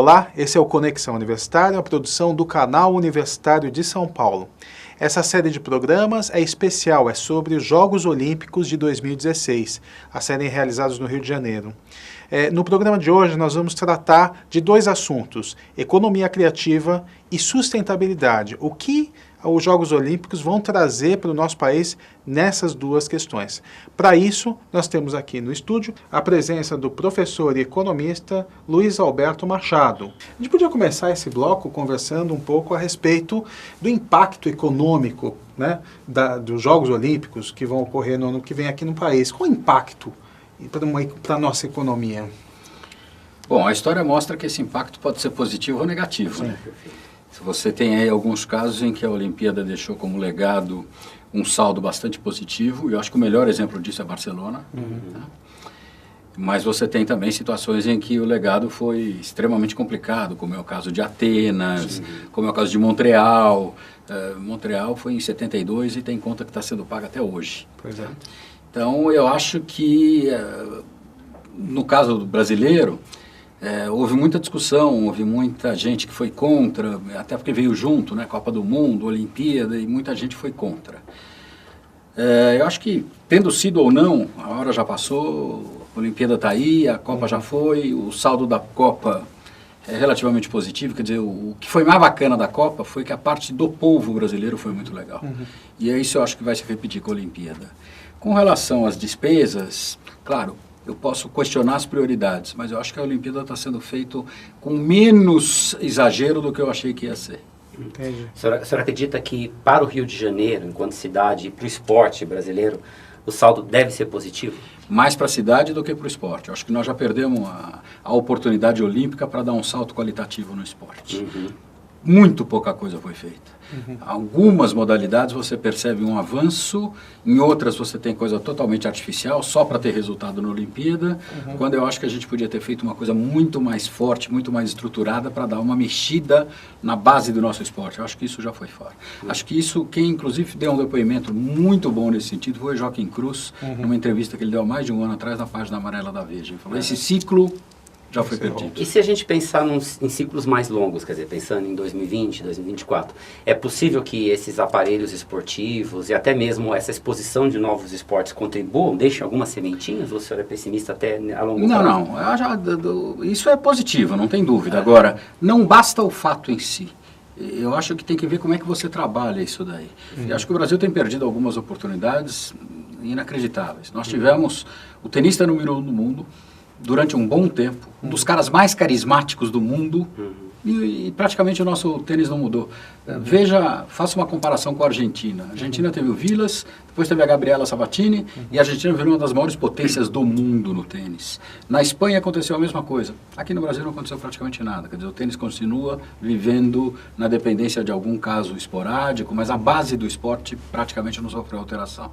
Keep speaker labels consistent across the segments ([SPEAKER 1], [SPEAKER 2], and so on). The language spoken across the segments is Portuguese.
[SPEAKER 1] Olá, esse é o Conexão Universitária, a produção do Canal Universitário de São Paulo. Essa série de programas é especial, é sobre os Jogos Olímpicos de 2016, a serem realizados no Rio de Janeiro. No programa de hoje nós vamos tratar de dois assuntos, economia criativa e sustentabilidade. O que os Jogos Olímpicos vão trazer para o nosso país nessas duas questões. Para isso, nós temos aqui no estúdio a presença do professor e economista Luiz Alberto Machado. A gente podia começar esse bloco conversando um pouco a respeito do impacto econômico, né, dos Jogos Olímpicos que vão ocorrer no ano que vem aqui no país. Qual o impacto para a nossa economia?
[SPEAKER 2] Bom, a história mostra que esse impacto pode ser positivo ou negativo, né? Você tem aí alguns casos em que a Olimpíada deixou como legado um saldo bastante positivo, e eu acho que o melhor exemplo disso é Barcelona. Né? Mas você tem também situações em que o legado foi extremamente complicado, como é o caso de Atenas, como é o caso de Montreal. Montreal foi em 72 e tem conta que está sendo paga até hoje.
[SPEAKER 1] Pois é.
[SPEAKER 2] Então, eu acho que, no caso brasileiro, houve muita discussão, houve muita gente que foi contra, até porque veio junto, né, Copa do Mundo, Olimpíada, e muita gente foi contra. Eu acho que, tendo sido ou não, a hora já passou, a Olimpíada está aí, a Copa já foi, o saldo da Copa é relativamente positivo, quer dizer, o que foi mais bacana da Copa foi que a parte do povo brasileiro foi muito legal. E é isso eu acho que vai se repetir com a Olimpíada. Com relação às despesas, claro, eu posso questionar as prioridades, mas eu acho que a Olimpíada está sendo feita com menos exagero do que eu achei que ia ser.
[SPEAKER 1] Entendi.
[SPEAKER 3] A senhora acredita que para o Rio de Janeiro, enquanto cidade, e para o esporte brasileiro, o saldo deve ser positivo?
[SPEAKER 2] Mais para a cidade do que para o esporte. Eu acho que nós já perdemos a oportunidade olímpica para dar um salto qualitativo no esporte. Muito pouca coisa foi feita. Algumas modalidades você percebe um avanço, em outras você tem coisa totalmente artificial, só para ter resultado na Olimpíada, quando eu acho que a gente podia ter feito uma coisa muito mais forte, muito mais estruturada para dar uma mexida na base do nosso esporte. Eu acho que isso já foi fora. Acho que isso, quem inclusive deu um depoimento muito bom nesse sentido, foi o Joaquim Cruz, numa entrevista que ele deu há mais de um ano atrás na página amarela da Veja. Ele falou, esse ciclo já foi perdido.
[SPEAKER 3] E se a gente pensar em ciclos mais longos, quer dizer, pensando em 2020, 2024, é possível que esses aparelhos esportivos e até mesmo essa exposição de novos esportes contribuam, deixem algumas sementinhas? Ou o senhor é pessimista até a longo prazo?
[SPEAKER 2] Não. Isso é positivo, não tem dúvida. Agora, não basta o fato em si. Eu acho que tem que ver como é que você trabalha isso daí. Eu acho que o Brasil tem perdido algumas oportunidades inacreditáveis. Nós tivemos o tenista número 1 do mundo, durante um bom tempo, um dos caras mais carismáticos do mundo, e praticamente o nosso tênis não mudou. Veja, faça uma comparação com a Argentina. A Argentina teve o Vilas, depois teve a Gabriela Sabatini, e a Argentina virou uma das maiores potências do mundo no tênis. Na Espanha aconteceu a mesma coisa. Aqui no Brasil não aconteceu praticamente nada. Quer dizer, o tênis continua vivendo na dependência de algum caso esporádico, mas a base do esporte praticamente não sofreu alteração.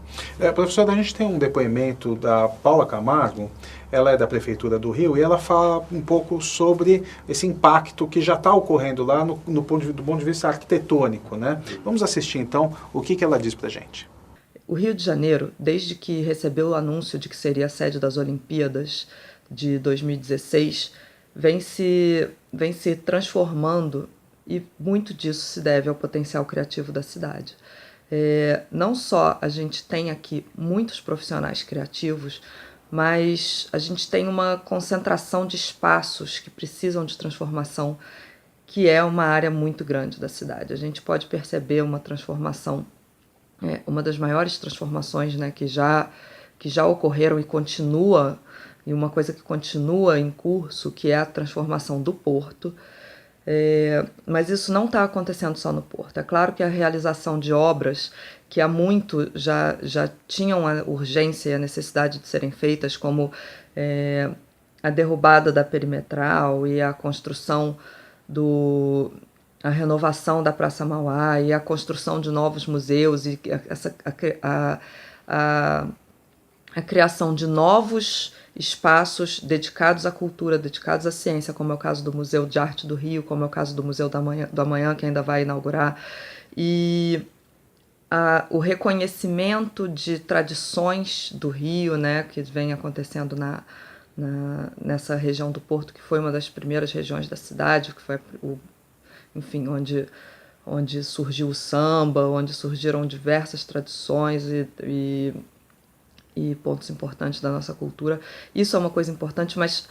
[SPEAKER 1] Professor, a gente tem um depoimento da Paula Camargo, ela é da Prefeitura do Rio, e ela fala um pouco sobre esse impacto que já está ocorrendo lá do ponto de vista arquitetônico, né? Vamos assistir então o que ela diz para a gente.
[SPEAKER 4] O Rio de Janeiro, desde que recebeu o anúncio de que seria a sede das Olimpíadas de 2016, vem se transformando, e muito disso se deve ao potencial criativo da cidade. Não só a gente tem aqui muitos profissionais criativos, mas a gente tem uma concentração de espaços que precisam de transformação, que é uma área muito grande da cidade. A gente pode perceber uma transformação, uma das maiores transformações, né, que já ocorreram e continua, e uma coisa que continua em curso, que é a transformação do Porto. Mas isso não está acontecendo só no Porto. É claro que a realização de obras que há muito já tinham a urgência e a necessidade de serem feitas, como a derrubada da perimetral e a construção a renovação da Praça Mauá e a construção de novos museus e a criação de novos espaços dedicados à cultura, dedicados à ciência, como é o caso do Museu de Arte do Rio, como é o caso do Museu do Amanhã, que ainda vai inaugurar, e o reconhecimento de tradições do Rio, né, que vem acontecendo nessa região do Porto, que foi uma das primeiras regiões da cidade, que foi, enfim, onde surgiu o samba, onde surgiram diversas tradições e pontos importantes da nossa cultura. Isso é uma coisa importante, mas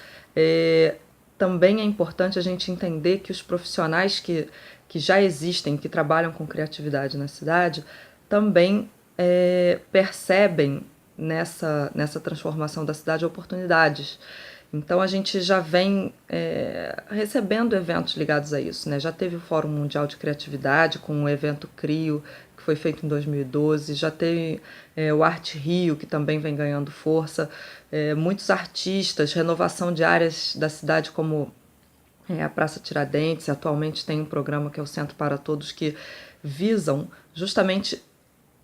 [SPEAKER 4] também é importante a gente entender que os profissionais que já existem, que trabalham com criatividade na cidade, também percebem nessa transformação da cidade oportunidades. Então a gente já vem recebendo eventos ligados a isso, né? Já teve o Fórum Mundial de Criatividade com o evento CRIO, que foi feito em 2012, já teve o Arte Rio, que também vem ganhando força, muitos artistas, renovação de áreas da cidade como a Praça Tiradentes. Atualmente tem um programa que é o Centro para Todos, que visam justamente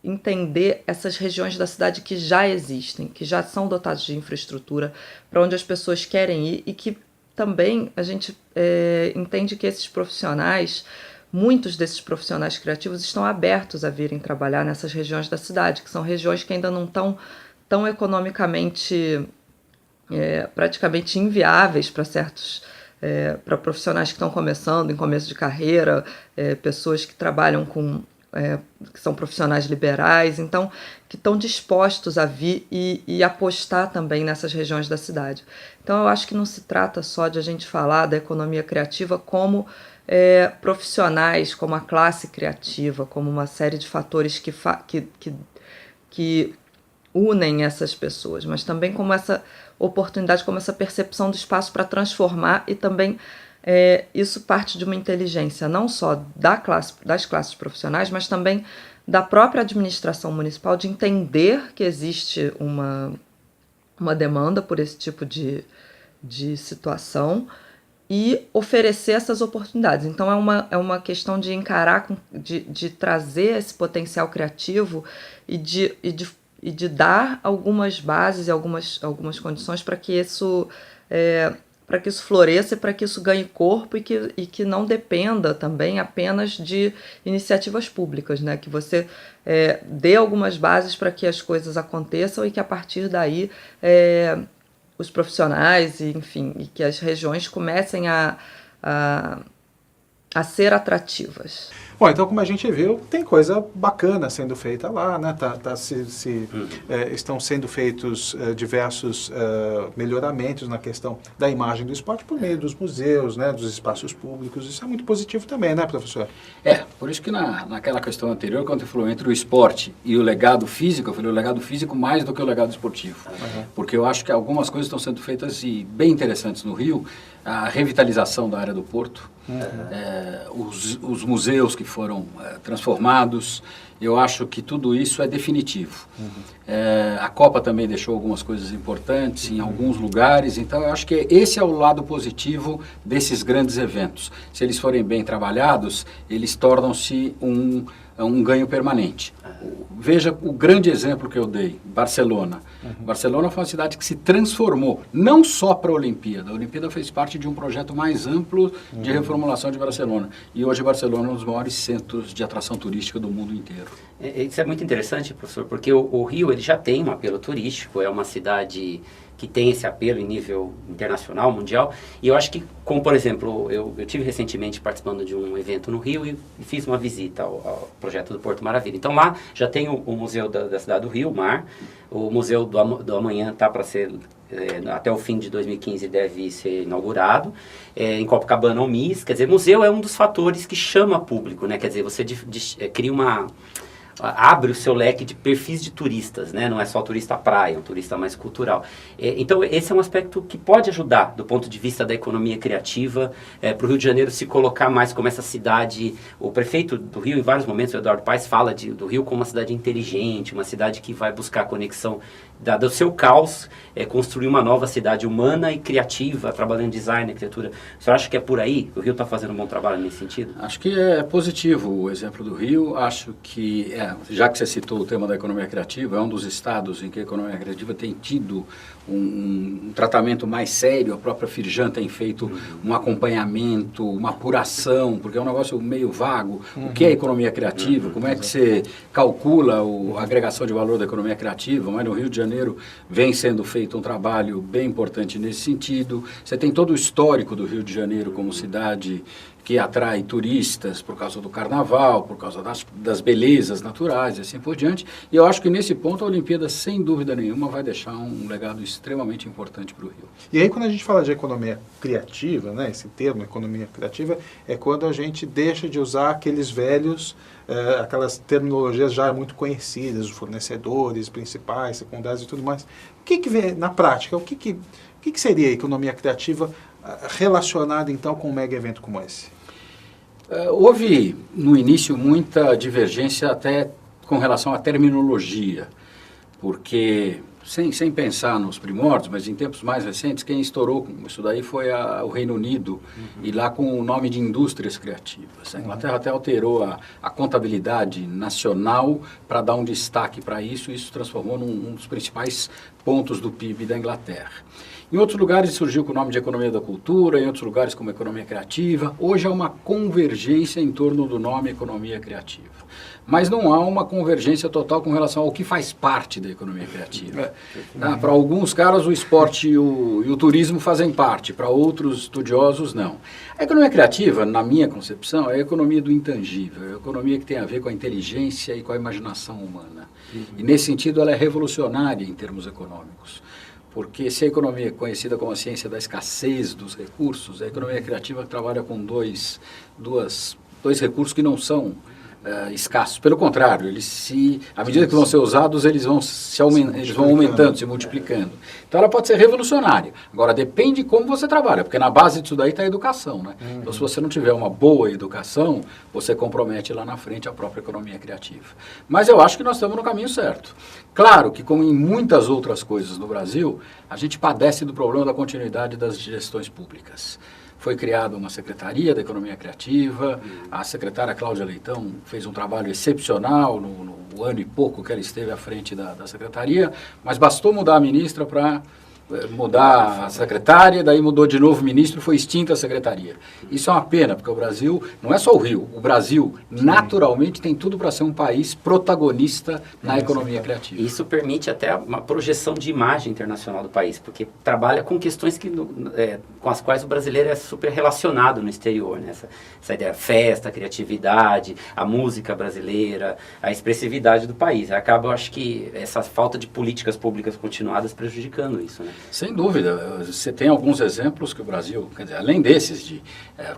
[SPEAKER 4] entender essas regiões da cidade que já existem, que já são dotadas de infraestrutura, para onde as pessoas querem ir, e que também a gente entende que esses profissionais, muitos desses profissionais criativos, estão abertos a virem trabalhar nessas regiões da cidade, que são regiões que ainda não estão tão economicamente praticamente inviáveis para para profissionais que estão começando, em começo de carreira, pessoas que trabalham que são profissionais liberais, então, que estão dispostos a vir e apostar também nessas regiões da cidade. Então, eu acho que não se trata só de a gente falar da economia criativa como profissionais, como a classe criativa, como uma série de fatores que unem essas pessoas, mas também como essa oportunidade, como essa percepção do espaço para transformar, e também isso parte de uma inteligência não só das classes profissionais, mas também da própria administração municipal, de entender que existe uma demanda por esse tipo de situação e oferecer essas oportunidades. Então é uma questão de encarar, de trazer esse potencial criativo e de dar algumas bases e algumas condições para que isso floresça, para que isso ganhe corpo e que não dependa também apenas de iniciativas públicas, né? Que você dê algumas bases para que as coisas aconteçam e que a partir daí os profissionais e que as regiões comecem a ser atrativas.
[SPEAKER 1] Bom, então, como a gente viu, tem coisa bacana sendo feita lá, né? Estão sendo feitos diversos melhoramentos na questão da imagem do esporte por meio dos museus, né? Dos espaços públicos. Isso é muito positivo também, né, professor?
[SPEAKER 2] Por isso que naquela questão anterior, quando você falou entre o esporte e o legado físico, eu falei o legado físico mais do que o legado esportivo. Uhum. Porque eu acho que algumas coisas estão sendo feitas e bem interessantes no Rio. A revitalização da área do Porto, os museus que foram transformados, eu acho que tudo isso é definitivo. A Copa também deixou algumas coisas importantes em alguns lugares, então eu acho que esse é o lado positivo desses grandes eventos. Se eles forem bem trabalhados, eles tornam-se um ganho permanente. Veja o grande exemplo que eu dei, Barcelona. Barcelona foi uma cidade que se transformou, não só para a Olimpíada. A Olimpíada fez parte de um projeto mais amplo de reformulação de Barcelona. E hoje Barcelona é um dos maiores centros de atração turística do mundo inteiro.
[SPEAKER 3] Isso é muito interessante, professor, porque o Rio ele já tem um apelo turístico, é uma cidade que tem esse apelo em nível internacional, mundial, e eu acho que, como por exemplo, eu tive recentemente participando de um evento no Rio e fiz uma visita ao projeto do Porto Maravilha. Então lá já tem o Museu da Cidade do Rio, o Mar, o Museu do Amanhã está para ser, até o fim de 2015 deve ser inaugurado, em Copacabana o MIS, quer dizer, museu é um dos fatores que chama público, né? Quer dizer, você cria abre o seu leque de perfis de turistas, né? Não é só turista praia, é um turista mais cultural. Então, esse é um aspecto que pode ajudar, do ponto de vista da economia criativa, para o Rio de Janeiro se colocar mais como essa cidade. O prefeito do Rio, em vários momentos, o Eduardo Paes, fala do Rio como uma cidade inteligente, uma cidade que vai buscar a conexão do seu caos, construir uma nova cidade humana e criativa, trabalhando em design, arquitetura. Você acha que é por aí? O Rio está fazendo um bom trabalho nesse sentido?
[SPEAKER 2] Acho que é positivo o exemplo do Rio. Acho que, já que você citou o tema da economia criativa, é um dos estados em que a economia criativa tem tido um tratamento mais sério. A própria Firjan tem feito um acompanhamento, uma apuração, porque é um negócio meio vago. O que é economia criativa? Como é que você calcula a agregação de valor da economia criativa? Mas no Rio de Janeiro Janeiro vem sendo feito um trabalho bem importante nesse sentido. Você tem todo o histórico do Rio de Janeiro como cidade que atrai turistas por causa do carnaval, por causa das belezas naturais e assim por diante. E eu acho que nesse ponto a Olimpíada, sem dúvida nenhuma, vai deixar um legado extremamente importante para o Rio.
[SPEAKER 1] E aí quando a gente fala de economia criativa, né, esse termo, economia criativa, é quando a gente deixa de usar aqueles velhos, aquelas terminologias já muito conhecidas, os fornecedores principais, secundários e tudo mais. O que vem na prática? O que seria a economia criativa relacionada então com um mega evento como esse?
[SPEAKER 2] Houve no início muita divergência até com relação à terminologia, porque sem pensar nos primórdios, mas em tempos mais recentes, quem estourou com isso daí foi o Reino Unido, e lá com o nome de indústrias criativas. A Inglaterra até alterou a contabilidade nacional para dar um destaque para isso, e isso transformou num dos principais pontos do PIB da Inglaterra. Em outros lugares surgiu com o nome de economia da cultura, em outros lugares como economia criativa. Hoje há uma convergência em torno do nome economia criativa. Mas não há uma convergência total com relação ao que faz parte da economia criativa. Para alguns caras o esporte e o turismo fazem parte, para outros estudiosos não. A economia criativa, na minha concepção, é a economia do intangível, é a economia que tem a ver com a inteligência e com a imaginação humana. E nesse sentido ela é revolucionária em termos econômicos. Porque se a economia é conhecida como a ciência da escassez dos recursos, a economia criativa trabalha com dois recursos que não são escassos. Pelo contrário, à medida que vão ser usados, eles vão aumentando, se multiplicando. Então ela pode ser revolucionária. Agora, depende de como você trabalha, porque na base disso daí está a educação, né? Então, se você não tiver uma boa educação, você compromete lá na frente a própria economia criativa. Mas eu acho que nós estamos no caminho certo. Claro que, como em muitas outras coisas no Brasil, a gente padece do problema da continuidade das gestões públicas. Foi criada uma secretaria da economia criativa, a secretária Cláudia Leitão fez um trabalho excepcional no ano e pouco que ela esteve à frente da secretaria, mas bastou mudar a ministra para mudar a secretária, daí mudou de novo o ministro, foi extinta a secretaria. Isso é uma pena, porque o Brasil, não é só o Rio, o Brasil naturalmente tem tudo para ser um país protagonista na economia criativa.
[SPEAKER 3] Isso permite até uma projeção de imagem internacional do país, porque trabalha com questões com as quais o brasileiro é super relacionado no exterior, né? Essa ideia, festa, criatividade, a música brasileira, a expressividade do país. Acaba, eu acho que essa falta de políticas públicas continuadas prejudicando isso, né?
[SPEAKER 2] Sem dúvida, você tem alguns exemplos que o Brasil, quer dizer, além desses de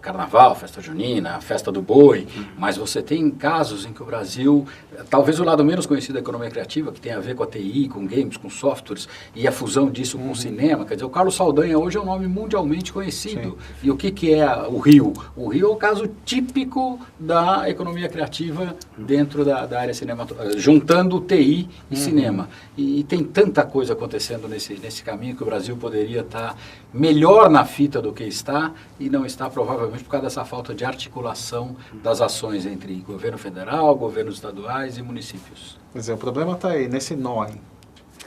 [SPEAKER 2] carnaval, festa junina, festa do boi, mas você tem casos em que o Brasil, talvez o lado menos conhecido da economia criativa, que tem a ver com a TI, com games, com softwares, e a fusão disso com o cinema, quer dizer, o Carlos Saldanha hoje é um nome mundialmente conhecido. Sim. E o que é o Rio? O Rio é o caso típico da economia criativa dentro da área cinematográfica, juntando TI e cinema. E tem tanta coisa acontecendo nesse caminho que o Brasil poderia estar melhor na fita do que está e não está provavelmente por causa dessa falta de articulação das ações entre governo federal, governos estaduais e municípios.
[SPEAKER 1] Quer dizer, o problema está aí, nesse nó, hein?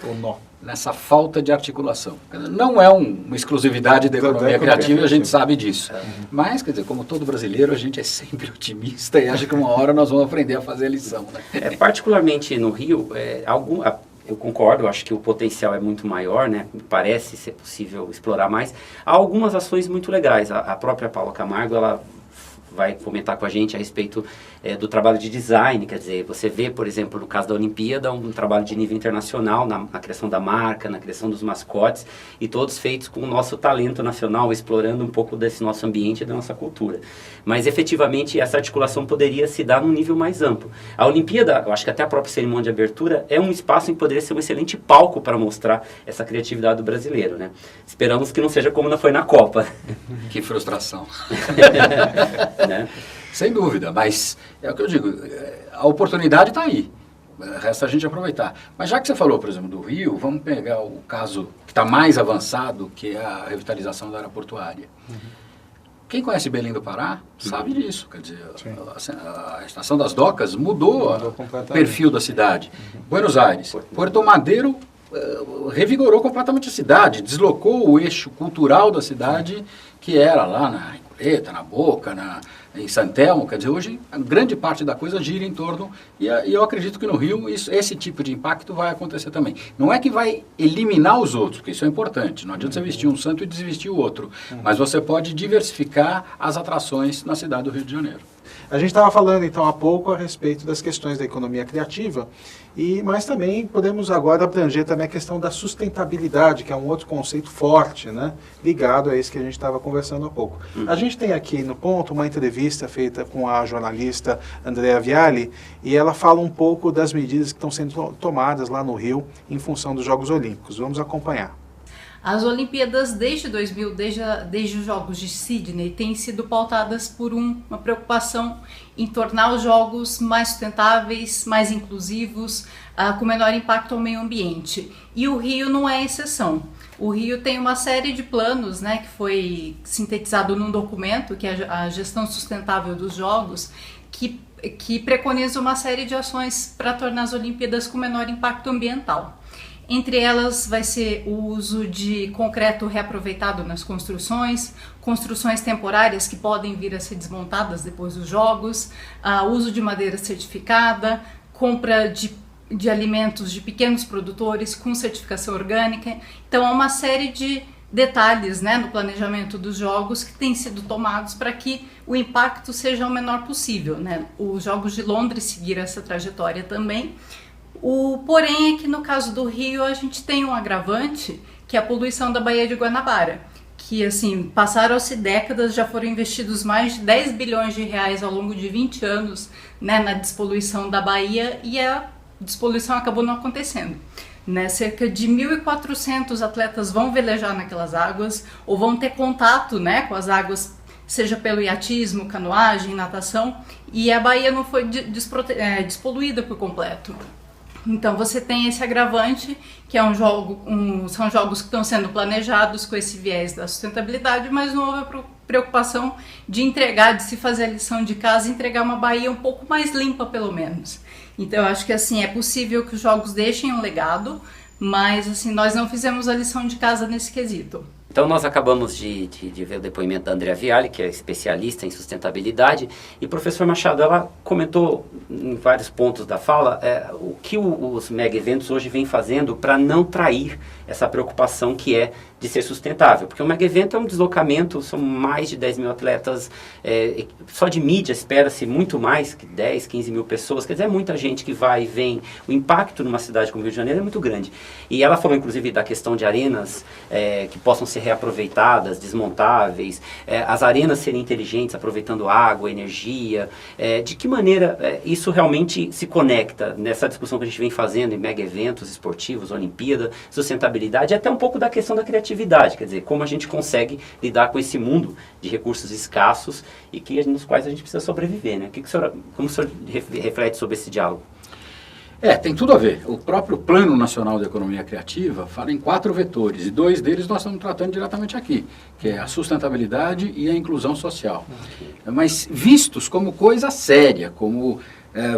[SPEAKER 1] O nó.
[SPEAKER 2] Nessa falta de articulação. Não é uma exclusividade da economia criativa, a gente sabe disso. Mas, quer dizer, como todo brasileiro, a gente é sempre otimista e acha que uma hora nós vamos aprender a fazer a lição, né?
[SPEAKER 3] Particularmente no Rio, eu concordo, acho que o potencial é muito maior, né? Parece ser possível explorar mais. Há algumas ações muito legais. A própria Paula Camargo, ela vai comentar com a gente a respeito do trabalho de design, quer dizer, você vê, por exemplo, no caso da Olimpíada, um trabalho de nível internacional na criação da marca, na criação dos mascotes, e todos feitos com o nosso talento nacional, explorando um pouco desse nosso ambiente e da nossa cultura. Mas, efetivamente, essa articulação poderia se dar num nível mais amplo. A Olimpíada, eu acho que até a própria cerimônia de abertura, é um espaço em que poderia ser um excelente palco para mostrar essa criatividade do brasileiro, né? Esperamos que não seja como não foi na Copa.
[SPEAKER 2] Que frustração. Né? Sem dúvida, mas é o que eu digo, a oportunidade está aí, resta a gente aproveitar. Mas já que você falou, por exemplo, do Rio, vamos pegar o caso que está mais avançado, que é a revitalização da área portuária. Quem conhece Belém do Pará sabe disso, quer dizer, a Estação das Docas mudou o perfil da cidade. Buenos Aires, Puerto Madeiro revigorou completamente a cidade, deslocou o eixo cultural da cidade, que era lá Preta, na Boca, em Santelmo, quer dizer, hoje a grande parte da coisa gira em torno, e eu acredito que no Rio esse tipo de impacto vai acontecer também. Não é que vai eliminar os outros, porque isso é importante, não adianta você vestir um santo e desvestir o outro, mas você pode diversificar as atrações na cidade do Rio de Janeiro.
[SPEAKER 1] A gente estava falando então há pouco a respeito das questões da economia criativa, mas também podemos agora abranger também a questão da sustentabilidade, que é um outro conceito forte, né, ligado a esse que a gente estava conversando há pouco. A gente tem aqui no ponto uma entrevista feita com a jornalista Andrea Vialli, e ela fala um pouco das medidas que estão sendo tomadas lá no Rio em função dos Jogos Olímpicos. Vamos acompanhar.
[SPEAKER 5] As Olimpíadas desde 2000, desde os Jogos de Sydney, têm sido pautadas por uma preocupação em tornar os Jogos mais sustentáveis, mais inclusivos, com menor impacto ao meio ambiente. E o Rio não é exceção. O Rio tem uma série de planos, né, que foi sintetizado num documento, que é a Gestão Sustentável dos Jogos, que preconiza uma série de ações para tornar as Olimpíadas com menor impacto ambiental. Entre elas vai ser o uso de concreto reaproveitado nas construções temporárias que podem vir a ser desmontadas depois dos jogos, uso de madeira certificada, compra de alimentos de pequenos produtores com certificação orgânica. Então há uma série de detalhes, né, no planejamento dos jogos que têm sido tomados para que o impacto seja o menor possível, né? Os Jogos de Londres seguiram essa trajetória também. Porém é que no caso do Rio a gente tem um agravante, que é a poluição da Baía de Guanabara, que assim, passaram-se décadas, já foram investidos mais de 10 bilhões de reais ao longo de 20 anos, né, na despoluição da Baía, e a despoluição acabou não acontecendo. Né? Cerca de 1.400 atletas vão velejar naquelas águas, ou vão ter contato, né, com as águas, seja pelo iatismo, canoagem, natação, e a Baía não foi despoluída por completo. Então você tem esse agravante, que é são jogos que estão sendo planejados com esse viés da sustentabilidade, mas não houve a preocupação de se fazer a lição de casa e entregar uma Baía um pouco mais limpa, pelo menos. Então eu acho que assim, é possível que os jogos deixem um legado, mas assim, nós não fizemos a lição de casa nesse quesito.
[SPEAKER 3] Então nós acabamos de ver o depoimento da Andrea Vialli, que é especialista em sustentabilidade, e o professor Machado, ela comentou em vários pontos da fala o que os mega-eventos hoje vêm fazendo para não trair essa preocupação que é de ser sustentável, porque o mega-evento é um deslocamento, são mais de 10 mil atletas, só de mídia espera-se muito mais que 10, 15 mil pessoas, quer dizer, é muita gente que vai e vem, o impacto numa cidade como Rio de Janeiro é muito grande. E ela falou inclusive da questão de arenas que possam ser reaproveitadas, desmontáveis, as arenas serem inteligentes, aproveitando água, energia, de que maneira isso realmente se conecta nessa discussão que a gente vem fazendo em mega-eventos esportivos, Olimpíada, sustentabilidade, e até um pouco da questão da criatividade, quer dizer, como a gente consegue lidar com esse mundo de recursos escassos e nos quais a gente precisa sobreviver, né? Como o senhor reflete sobre esse diálogo?
[SPEAKER 2] Tem tudo a ver. O próprio Plano Nacional de Economia Criativa fala em 4 vetores, e 2 deles nós estamos tratando diretamente aqui, que é a sustentabilidade e a inclusão social. Mas vistos como coisa séria, como,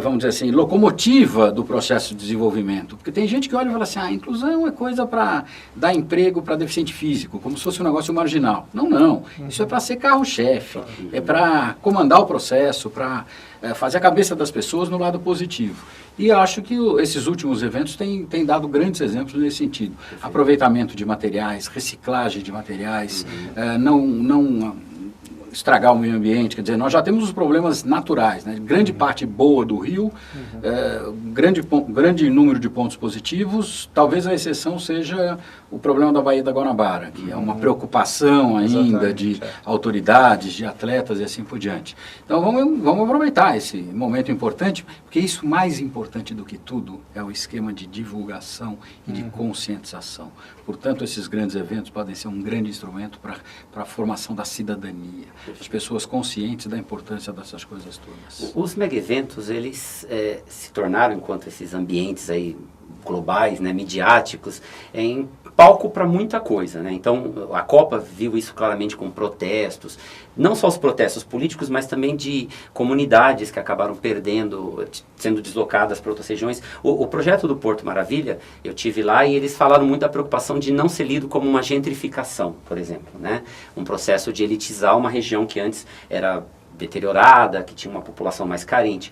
[SPEAKER 2] vamos dizer assim, locomotiva do processo de desenvolvimento. Porque tem gente que olha e fala assim, inclusão é coisa para dar emprego para deficiente físico, como se fosse um negócio marginal. Não. Isso é para ser carro-chefe, é para comandar o processo, para fazer a cabeça das pessoas no lado positivo. E acho que esses últimos eventos têm dado grandes exemplos nesse sentido. Aproveitamento de materiais, reciclagem de materiais, não estragar o meio ambiente, quer dizer, nós já temos os problemas naturais, né? Grande parte boa do Rio, grande número de pontos positivos, talvez a exceção seja o problema da Baía da Guanabara, que é uma preocupação ainda de autoridades, de atletas e assim por diante. Então vamos aproveitar esse momento importante, porque isso mais importante do que tudo é o esquema de divulgação e de conscientização. Portanto, esses grandes eventos podem ser um grande instrumento para a formação da cidadania, as pessoas conscientes da importância dessas coisas todas.
[SPEAKER 3] Os mega-eventos, eles se tornaram, enquanto esses ambientes aí globais, né, midiáticos, em palco para muita coisa, né? Então, a Copa viu isso claramente com protestos, não só os protestos políticos, mas também de comunidades que acabaram perdendo, sendo deslocadas para outras regiões. O projeto do Porto Maravilha, eu tive lá e eles falaram muito da preocupação de não ser lido como uma gentrificação, por exemplo, né? Um processo de elitizar uma região que antes era deteriorada, que tinha uma população mais carente.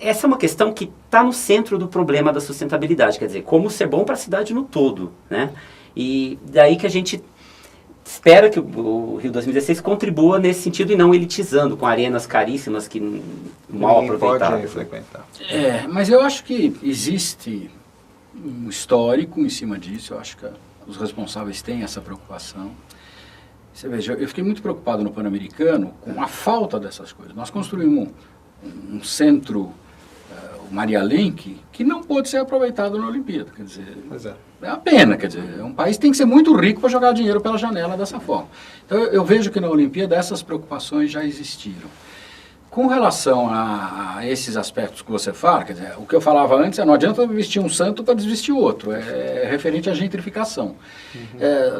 [SPEAKER 3] Essa é uma questão que está no centro do problema da sustentabilidade, quer dizer, como ser bom para a cidade no todo, né? E daí que a gente espera que o Rio 2016 contribua nesse sentido e não elitizando, com arenas caríssimas que mal aproveitadas.
[SPEAKER 1] Pode frequentar.
[SPEAKER 2] Mas eu acho que existe um histórico em cima disso, eu acho que os responsáveis têm essa preocupação. Você veja, eu fiquei muito preocupado no Pan-Americano com a falta dessas coisas. Nós construímos um centro, o Maria Lenk, que não pôde ser aproveitado na Olimpíada. Quer dizer, é uma pena, quer dizer, um país tem que ser muito rico para jogar dinheiro pela janela dessa forma. Então eu vejo que na Olimpíada essas preocupações já existiram. Com relação a esses aspectos que você fala, quer dizer, o que eu falava antes não adianta vestir um santo para desvestir o outro, é referente à gentrificação.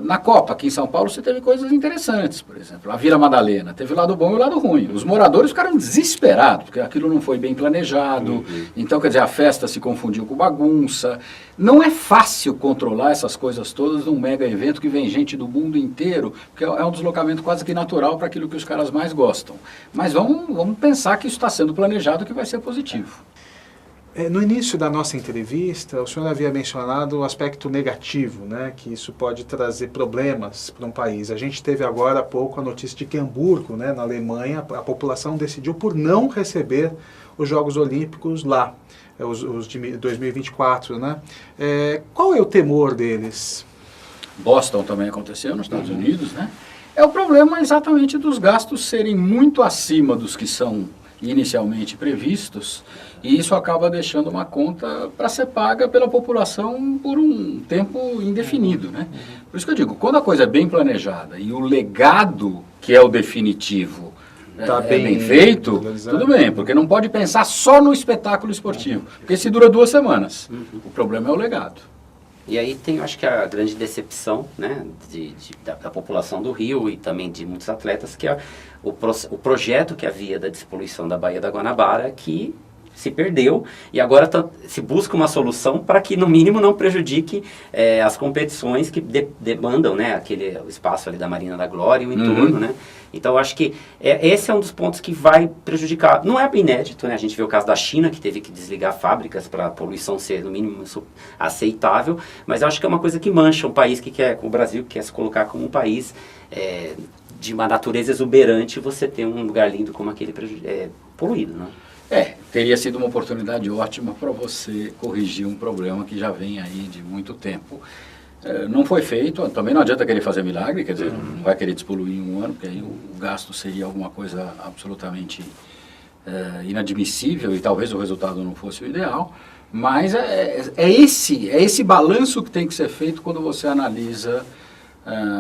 [SPEAKER 2] Na Copa, aqui em São Paulo, você teve coisas interessantes, por exemplo, a Vila Madalena, teve o lado bom e o lado ruim. Os moradores ficaram desesperados, porque aquilo não foi bem planejado, então, quer dizer, a festa se confundiu com bagunça. Não é fácil controlar essas coisas todas num mega evento que vem gente do mundo inteiro, porque é um deslocamento quase que natural para aquilo que os caras mais gostam. Mas vamos pensar que isso está sendo planejado, que vai ser positivo.
[SPEAKER 1] No início da nossa entrevista, o senhor havia mencionado o aspecto negativo, né, que isso pode trazer problemas para um país. A gente teve agora há pouco a notícia de que Hamburgo, né, na Alemanha, a população decidiu por não receber os Jogos Olímpicos lá, os de 2024, né? Qual é o temor deles?
[SPEAKER 2] Boston também aconteceu nos Estados Unidos, né? O problema exatamente dos gastos serem muito acima dos que são inicialmente previstos, e isso acaba deixando uma conta para ser paga pela população por um tempo indefinido, né? Por isso que eu digo, quando a coisa é bem planejada e o legado, que é o definitivo,
[SPEAKER 1] Tá
[SPEAKER 2] bem feito, tudo bem, porque não pode pensar só no espetáculo esportivo, porque se dura 2 semanas. O problema é o legado.
[SPEAKER 3] E aí tem, eu acho que a grande decepção, né, da população do Rio e também de muitos atletas, que é o projeto que havia da despoluição da Baía da Guanabara, que se perdeu e agora se busca uma solução para que, no mínimo, não prejudique as competições que demandam, né, o espaço ali da Marina da Glória e o entorno, né? Então, eu acho que esse é um dos pontos que vai prejudicar. Não é inédito, né? A gente vê o caso da China, que teve que desligar fábricas para a poluição ser, no mínimo, aceitável, mas eu acho que é uma coisa que mancha um país o Brasil, que quer se colocar como um país de uma natureza exuberante, você ter um lugar lindo como aquele poluído, né?
[SPEAKER 2] Teria sido uma oportunidade ótima para você corrigir um problema que já vem aí de muito tempo. Não foi feito, também não adianta querer fazer milagre, quer dizer, não vai querer despoluir em um ano, porque aí o gasto seria alguma coisa absolutamente inadmissível e talvez o resultado não fosse o ideal, mas esse balanço que tem que ser feito quando você analisa,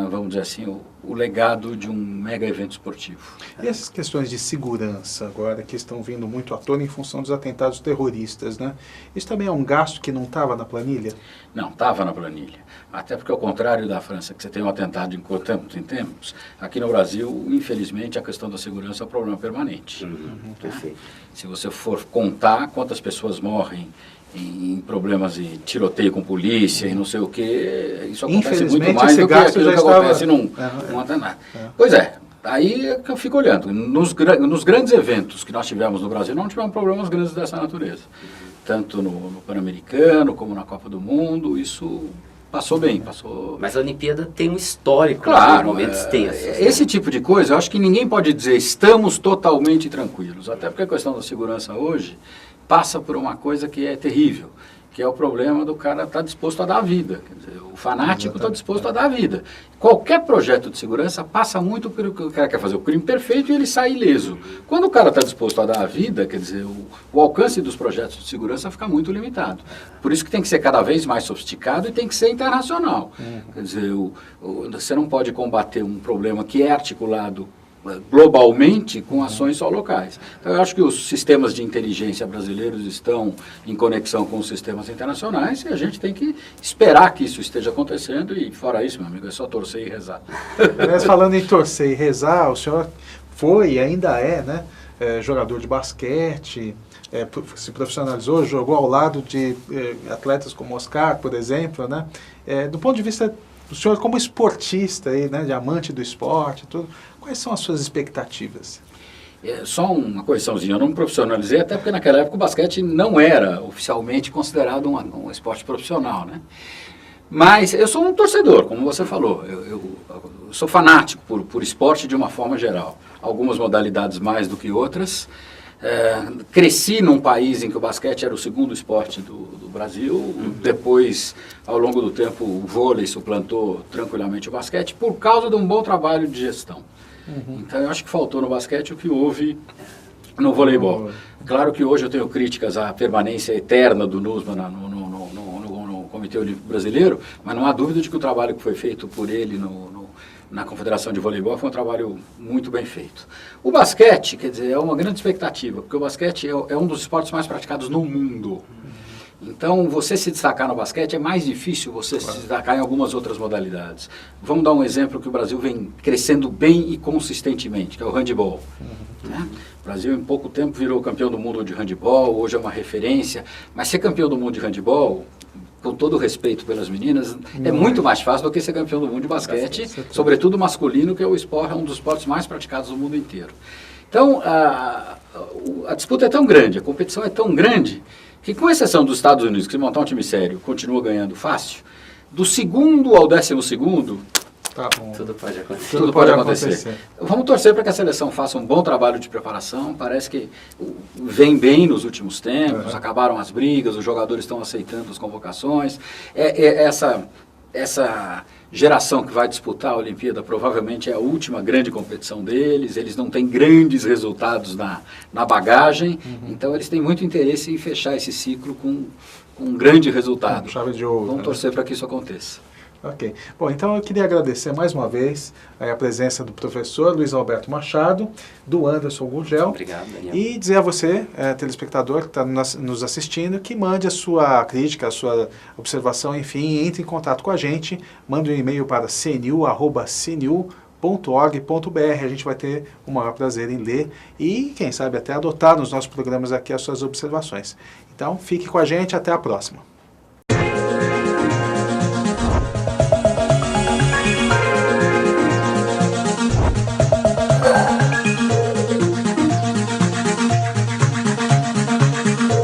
[SPEAKER 2] vamos dizer assim, o legado de um mega evento esportivo.
[SPEAKER 1] E essas questões de segurança agora, que estão vindo muito à tona em função dos atentados terroristas, né? Isso também é um gasto que não estava na planilha?
[SPEAKER 2] Não, estava na planilha. Até porque, ao contrário da França, que você tem um atentado em tempos, aqui no Brasil, infelizmente, a questão da segurança é um problema permanente.
[SPEAKER 3] Perfeito.
[SPEAKER 2] Se você for contar quantas pessoas morrem em problemas de tiroteio com polícia e não sei o que, isso acontece muito mais do que aquilo que acontece num atentado. Pois aí é que eu fico olhando. Nos grandes eventos que nós tivemos no Brasil, não tivemos problemas grandes dessa natureza. Tanto no Pan-Americano como na Copa do Mundo, isso passou bem, passou...
[SPEAKER 3] Mas a Olimpíada tem um histórico,
[SPEAKER 2] claro,
[SPEAKER 3] momentos tensos.
[SPEAKER 2] Esse tipo de coisa, eu acho que ninguém pode dizer estamos totalmente tranquilos, até porque a questão da segurança hoje passa por uma coisa que é terrível, que é o problema do cara estar disposto a dar a vida. Quer dizer, o fanático está disposto a dar a vida. Qualquer projeto de segurança passa muito pelo que o cara quer fazer o crime perfeito e ele sai ileso. Quando o cara está disposto a dar a vida, quer dizer, o alcance dos projetos de segurança fica muito limitado. Por isso que tem que ser cada vez mais sofisticado e tem que ser internacional. Quer dizer, você não pode combater um problema que é articulado globalmente com ações só locais. Então, eu acho que os sistemas de inteligência brasileiros estão em conexão com os sistemas internacionais e a gente tem que esperar que isso esteja acontecendo e, fora isso, meu amigo, é só torcer e rezar.
[SPEAKER 1] Mas falando em torcer e rezar, o senhor foi e ainda é, né, jogador de basquete, se profissionalizou, jogou ao lado de atletas como Oscar, por exemplo, né? Do ponto de vista do senhor como esportista, aí, né, de amante do esporte, tudo, quais são as suas expectativas?
[SPEAKER 2] Só uma correçãozinha, eu não me profissionalizei, até porque naquela época o basquete não era oficialmente considerado um esporte profissional, né? Mas eu sou um torcedor, como você falou, eu sou fanático por esporte de uma forma geral, algumas modalidades mais do que outras. Cresci num país em que o basquete era o segundo esporte do Brasil, depois, ao longo do tempo, o vôlei suplantou tranquilamente o basquete por causa de um bom trabalho de gestão. Então eu acho que faltou no basquete o que houve no voleibol. Claro que hoje eu tenho críticas à permanência eterna do NUSMA no Comitê Olímpico Brasileiro, mas não há dúvida de que o trabalho que foi feito por ele na Confederação de Voleibol foi um trabalho muito bem feito. O basquete, quer dizer, é uma grande expectativa, porque o basquete é um dos esportes mais praticados no mundo. Então, você se destacar no basquete é mais difícil você se destacar em algumas outras modalidades. Vamos dar um exemplo que o Brasil vem crescendo bem e consistentemente, que é o handebol. Né? O Brasil, em pouco tempo, virou campeão do mundo de handebol, hoje é uma referência, mas ser campeão do mundo de handebol, com todo o respeito pelas meninas, é muito mais fácil do que ser campeão do mundo de basquete, sobretudo masculino, que é um dos esportes mais praticados no mundo inteiro. Então, a disputa é tão grande, a competição é tão grande, que com exceção dos Estados Unidos, que se montar um time sério, continua ganhando fácil, do segundo ao 12º,
[SPEAKER 1] Tá bom.
[SPEAKER 3] Tudo pode acontecer.
[SPEAKER 2] Tudo pode acontecer. Vamos torcer para que a seleção faça um bom trabalho de preparação. Parece que vem bem nos últimos tempos, acabaram as brigas, os jogadores estão aceitando as convocações. Essa geração que vai disputar a Olimpíada provavelmente é a última grande competição deles. Eles não têm grandes resultados na bagagem, então eles têm muito interesse em fechar esse ciclo com um grande resultado.
[SPEAKER 1] Chave de ouro.
[SPEAKER 2] Vamos torcer para que isso aconteça.
[SPEAKER 1] Ok. Bom, então eu queria agradecer mais uma vez a presença do professor Luiz Alberto Machado, do Anderson Gurgel.
[SPEAKER 3] Obrigado, Daniel.
[SPEAKER 1] E dizer a você, telespectador que está nos assistindo, que mande a sua crítica, a sua observação, enfim, entre em contato com a gente, mande um e-mail para cnu@cnu.org.br. A gente vai ter o maior prazer em ler e, quem sabe, até adotar nos nossos programas aqui as suas observações. Então, fique com a gente, até a próxima.